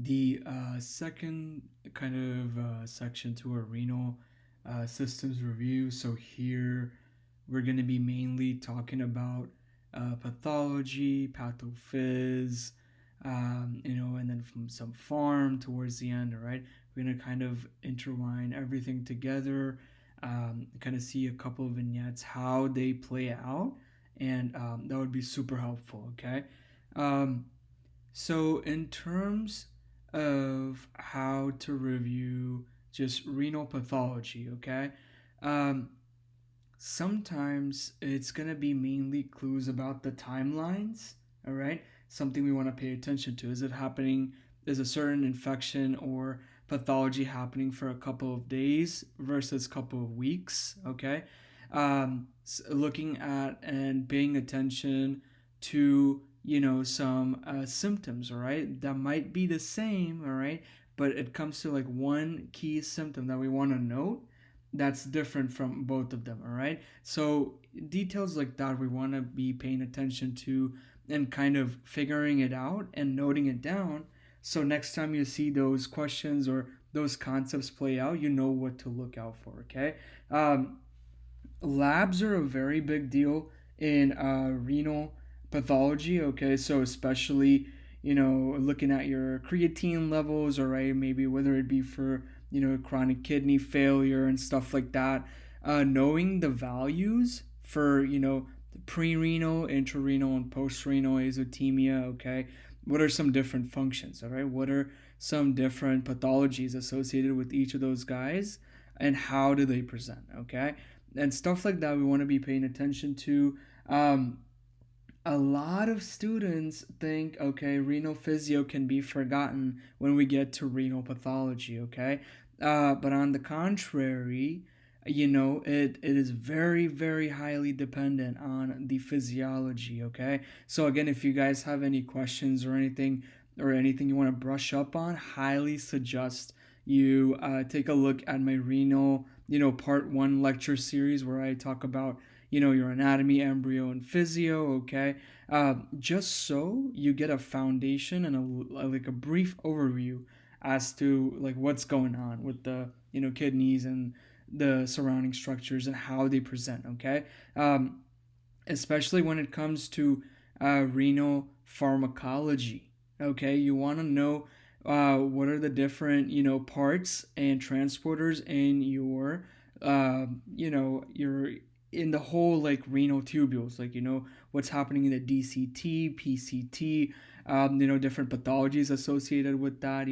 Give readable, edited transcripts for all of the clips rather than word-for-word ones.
the second kind of section to our renal systems review. So here we're going to be mainly talking about pathology, pathophys, and then from some farm towards the end. All right, we're going to kind of intertwine everything together, kind of see a couple of vignettes how they play out, and that would be super helpful. Okay. Um, so, in terms of how to review just renal pathology, okay, um, sometimes it's going to be mainly clues about the timelines, all right? Something we want to pay attention to. Is it happening? Is a certain infection or pathology happening for a couple of days versus a couple of weeks, okay? Looking at and paying attention to some symptoms, all right, that might be the same, all right, but it comes to like one key symptom that we want to note that's different from both of them, all right? So details like that we want to be paying attention to and kind of figuring it out and noting it down, so next time you see those questions or those concepts play out, you know what to look out for. Okay. um, Labs are a very big deal in renal pathology. Okay, so especially looking at your creatine levels, or right, maybe whether it be for chronic kidney failure and stuff like that. Knowing the values for pre-renal, intrarenal, and post-renal azotemia. Okay, what are some different functions? All right, what are some different pathologies associated with each of those guys, and how do they present? Okay, and stuff like that we want to be paying attention to. A lot of students think, okay, renal physio can be forgotten when we get to renal pathology, okay? But on the contrary, it is very, very highly dependent on the physiology, okay? So again, if you guys have any questions or anything you want to brush up on, highly suggest you take a look at my renal, part one lecture series where I talk about your anatomy, embryo, and physio. Okay, just so you get a foundation and like a brief overview as to like what's going on with the kidneys and the surrounding structures and how they present. Okay, especially when it comes to renal pharmacology. Okay, you want to know what are the different parts and transporters in your your in the whole like renal tubules, like what's happening in the DCT, PCT, different pathologies associated with that.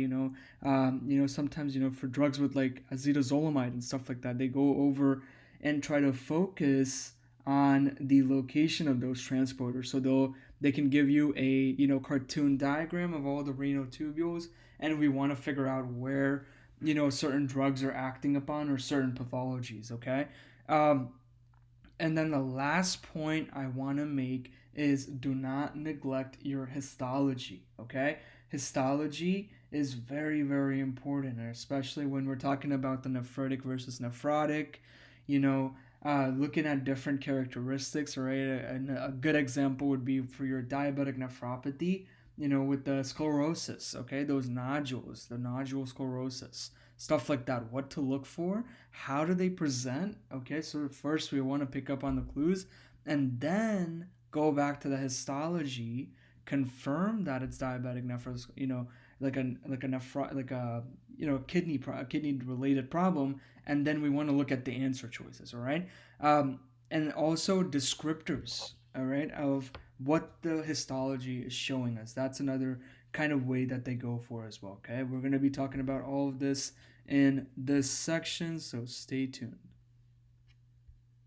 Sometimes for drugs with like acetazolamide and stuff like that, they go over and try to focus on the location of those transporters. So they can give you a cartoon diagram of all the renal tubules, and we want to figure out where certain drugs are acting upon or certain pathologies. Okay. Um, and then the last point I want to make is do not neglect your histology. Okay, histology is very, very important, especially when we're talking about the nephritic versus nephrotic. Looking at different characteristics. Right, a good example would be for your diabetic nephropathy. With the sclerosis. Okay, those nodules, the nodule sclerosis, stuff like that. What to look for, how do they present. Okay, so first we want to pick up on the clues and then go back to the histology, confirm that it's diabetic nephros, like a kidney related problem, and then we want to look at the answer choices. All right, and also descriptors, all right, of what the histology is showing us. That's another kind of way that they go for as well. Okay, we're going to be talking about all of this in this section, so stay tuned.